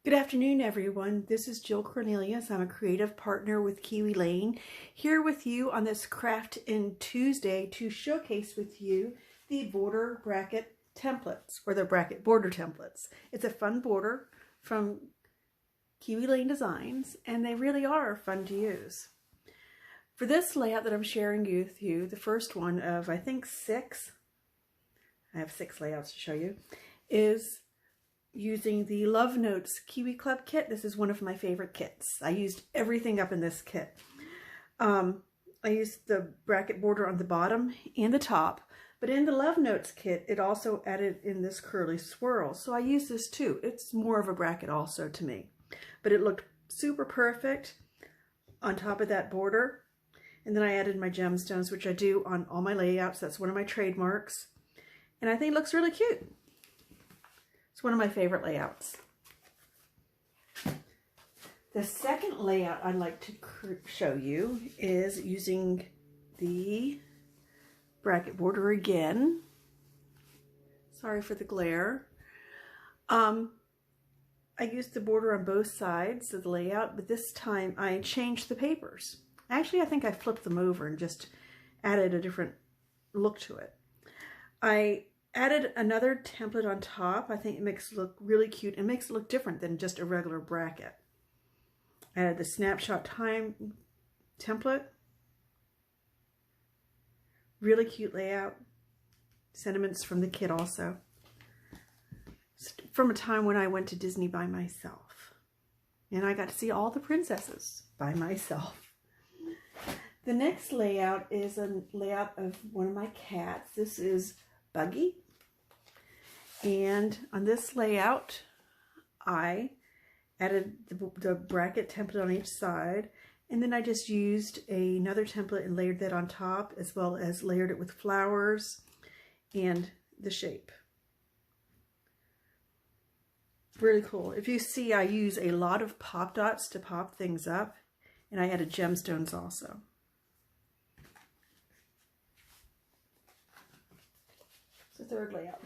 Good afternoon, everyone. This is Jill Cornelius. I'm a creative partner with Kiwi Lane, here with you on this Craft In Tuesday to showcase with you the border bracket templates, or the bracket border templates. It's a fun border from Kiwi Lane Designs, and they really are fun to use. For this layout that I'm sharing with you, the first one of, I think, 6, I have 6 layouts to show you, is using the Love Notes Kiwi Club kit. This is one of my favorite kits. I used everything up in this kit. I used the bracket border on the bottom and the top, but in the Love Notes kit, it also added in this curly swirl. So I used this too. It's more of a bracket also to me, but it looked super perfect on top of that border. And then I added my gemstones, which I do on all my layouts. That's one of my trademarks. And I think it looks really cute. It's one of my favorite layouts. The second layout I'd like to show you is using the bracket border again. Sorry for the glare. I used the border on both sides of the layout, but this time I changed the papers. Actually, I think I flipped them over and just added a different look to it. I added another template on top. I think it makes it look really cute. It makes it look different than just a regular bracket. I added the snapshot time template. Really cute layout. Sentiments from the kit also. From a time when I went to Disney by myself. And I got to see all the princesses by myself. The next layout is a layout of one of my cats. This is Buggy. And on this layout, I added the bracket template on each side, and then I just used another template and layered that on top, as well as layered it with flowers and the shape. Really cool. If you see, I use a lot of pop dots to pop things up, and I added gemstones also. The third layout.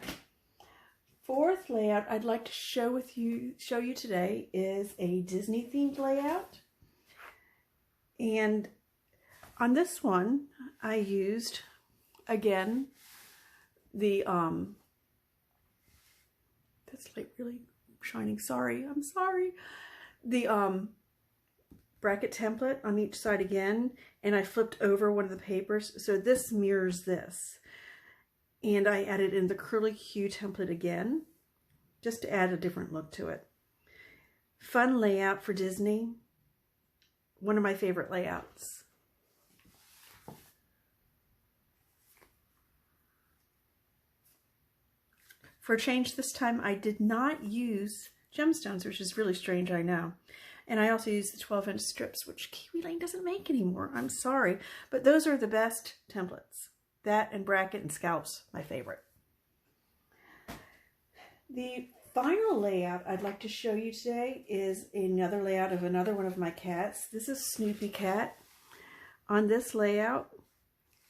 Fourth layout I'd like to show you today is a Disney themed layout. And on this one I used again the that's like really shining, I'm sorry. The bracket template on each side again, and I flipped over one of the papers so this mirrors this. And I added in the curly Q template again, just to add a different look to it. Fun layout for Disney. One of my favorite layouts. For a change this time, I did not use gemstones, which is really strange, I know. And I also used the 12-inch strips, which Kiwi Lane doesn't make anymore. I'm sorry, but those are the best templates. That and bracket and scallops, my favorite. The final layout I'd like to show you today is another layout of another one of my cats. This is Snoopy Cat. On this layout,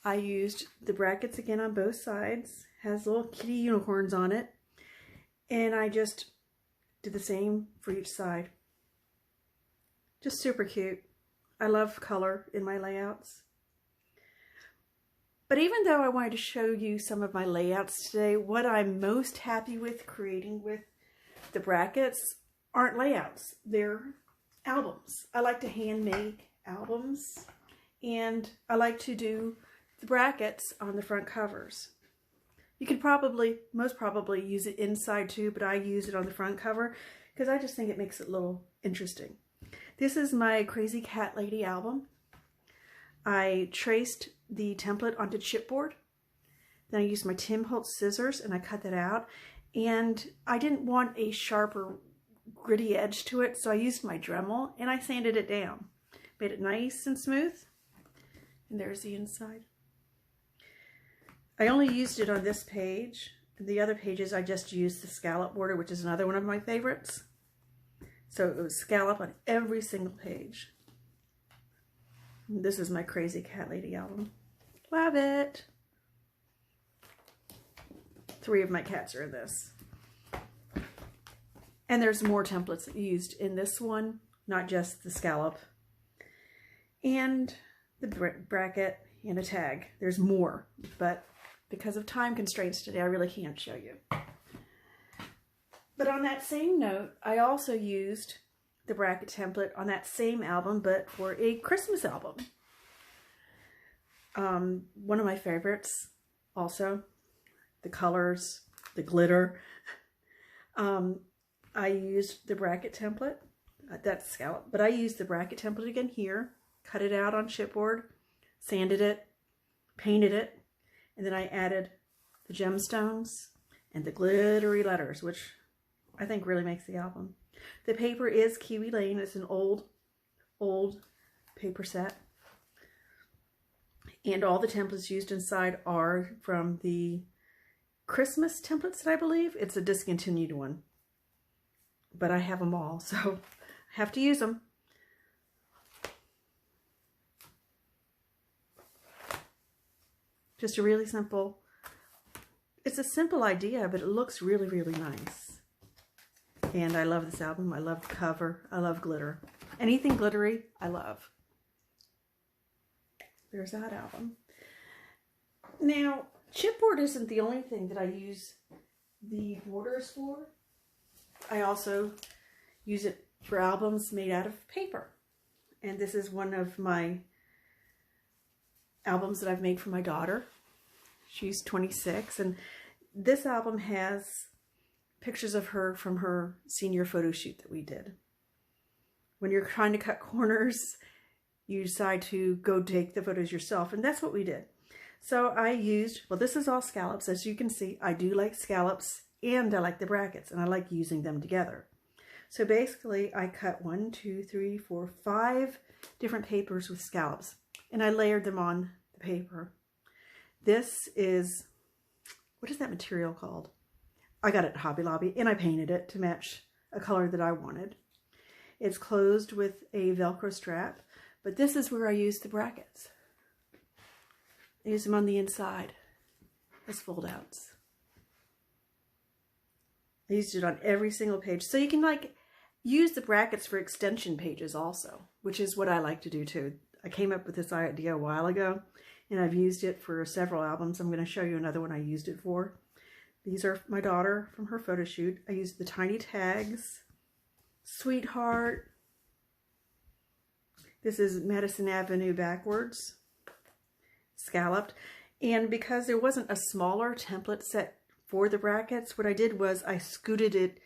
I used the brackets again on both sides. Has little kitty unicorns on it. And I just did the same for each side. Just super cute. I love color in my layouts. But even though I wanted to show you some of my layouts today, what I'm most happy with creating with the brackets aren't layouts. They're albums. I like to hand make albums, and I like to do the brackets on the front covers. You could most probably use it inside too, but I use it on the front cover because I just think it makes it a little interesting. This is my Crazy Cat Lady album. I traced the template onto chipboard. Then I used my Tim Holtz scissors and I cut that out. And I didn't want a sharper, gritty edge to it, so I used my Dremel and I sanded it down. Made it nice and smooth. And there's the inside. I only used it on this page. The other pages I just used the scallop border, which is another one of my favorites. So it was scallop on every single page. This is my Crazy Cat Lady album. Love it. 3 of my cats are in this. And there's more templates used in this one, not just the scallop and the bracket and a tag. There's more, but because of time constraints today, I really can't show you. But on that same note, I also used the bracket template on that same album, but for a Christmas album. One of my favorites also, the colors, the glitter. I used the bracket template, that's scallop, but I used the bracket template again here, cut it out on chipboard, sanded it, painted it, and then I added the gemstones and the glittery letters, which I think really makes the album. The paper is Kiwi Lane. It's an old paper set. And all the templates used inside are from the Christmas templates that I believe. It's a discontinued one. But I have them all, so I have to use them. Just a really simple, it's a simple idea, but it looks really, really nice. And I love this album. I love the cover. I love glitter. Anything glittery, I love. There's that album. Now, chipboard isn't the only thing that I use the borders for. I also use it for albums made out of paper. And this is one of my albums that I've made for my daughter. She's 26, and this album has pictures of her from her senior photo shoot that we did. When you're trying to cut corners, you decide to go take the photos yourself, and that's what we did. So I used, well, this is all scallops. As you can see, I do like scallops, and I like the brackets, and I like using them together. So basically, I cut 5 different papers with scallops, and I layered them on the paper. This is, what is that material called? I got it at Hobby Lobby, and I painted it to match a color that I wanted. It's closed with a Velcro strap, but this is where I use the brackets. I use them on the inside as fold outs. I used it on every single page. So you can like use the brackets for extension pages also, which is what I like to do too. I came up with this idea a while ago, and I've used it for several albums. I'm going to show you another one I used it for. These are my daughter from her photo shoot. I used the tiny tags, Sweetheart. This is Madison Avenue backwards, scalloped. And because there wasn't a smaller template set for the brackets, what I did was I scooted it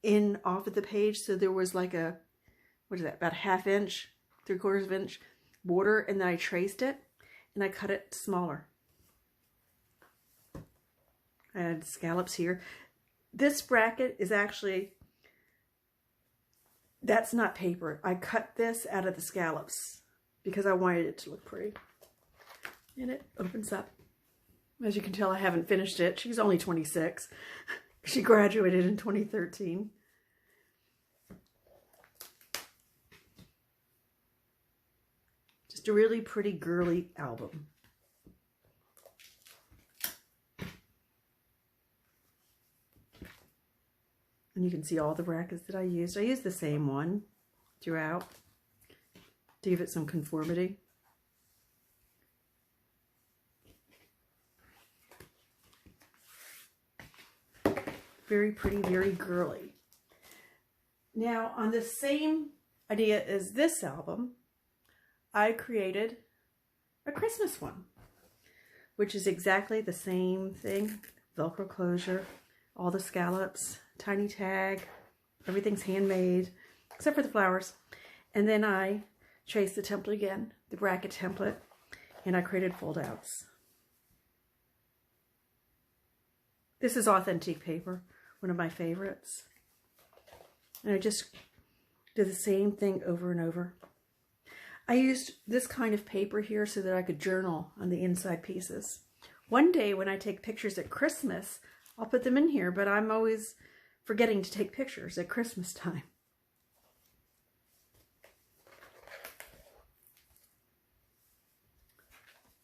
in off of the page, so there was like a, what is that, about a 1/2 inch, 3/4 inch border, and then I traced it and I cut it smaller. I had scallops here. This bracket is actually, that's not paper. I cut this out of the scallops because I wanted it to look pretty. And it opens up. As you can tell, I haven't finished it. She's only 26. She graduated in 2013. Just a really pretty girly album. And you can see all the brackets that I used. I used the same one throughout to give it some conformity. Very pretty, very girly. Now, on the same idea as this album, I created a Christmas one, which is exactly the same thing. Velcro closure, all the scallops, tiny tag, everything's handmade, except for the flowers. And then I traced the template again, the bracket template, and I created fold outs. This is authentic paper, one of my favorites. And I just did the same thing over and over. I used this kind of paper here so that I could journal on the inside pieces. One day when I take pictures at Christmas, I'll put them in here, but I'm always forgetting to take pictures at Christmas time.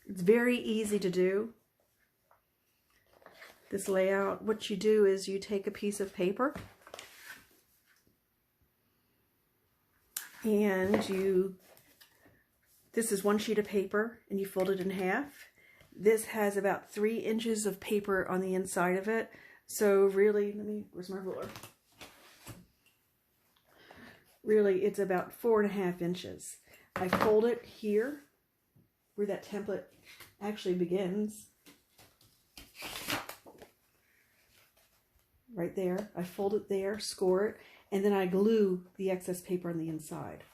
It's very easy to do. This layout, what you do is you take a piece of paper And this is one sheet of paper, and you fold it in half. This has about 3 inches of paper on the inside of it. So really, where's my ruler? Really, it's about 4.5 inches. I fold it here, where that template actually begins. Right there. I fold it there, score it, and then I glue the excess paper on the inside.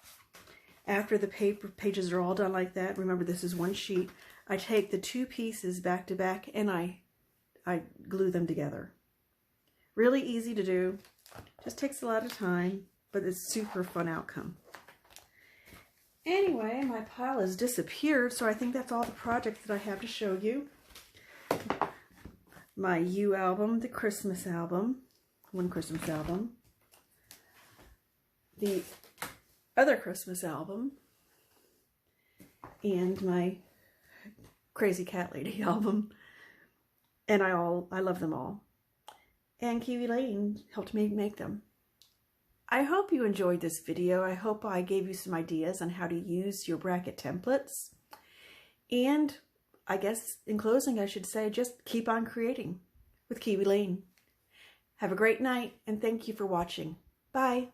After the pages are all done like that, remember this is one sheet, I take the 2 pieces back to back and I glue them together. Really easy to do. Just takes a lot of time, but it's a super fun outcome. Anyway, my pile has disappeared, so I think that's all the projects that I have to show you. My You album, the Christmas album, one Christmas album, the other Christmas album, and my Crazy Cat Lady album, and I love them all. And Kiwi Lane helped me make them. I hope you enjoyed this video. I hope I gave you some ideas on how to use your bracket templates. And I guess in closing I should say, just keep on creating with Kiwi Lane. Have a great night, and thank you for watching. Bye.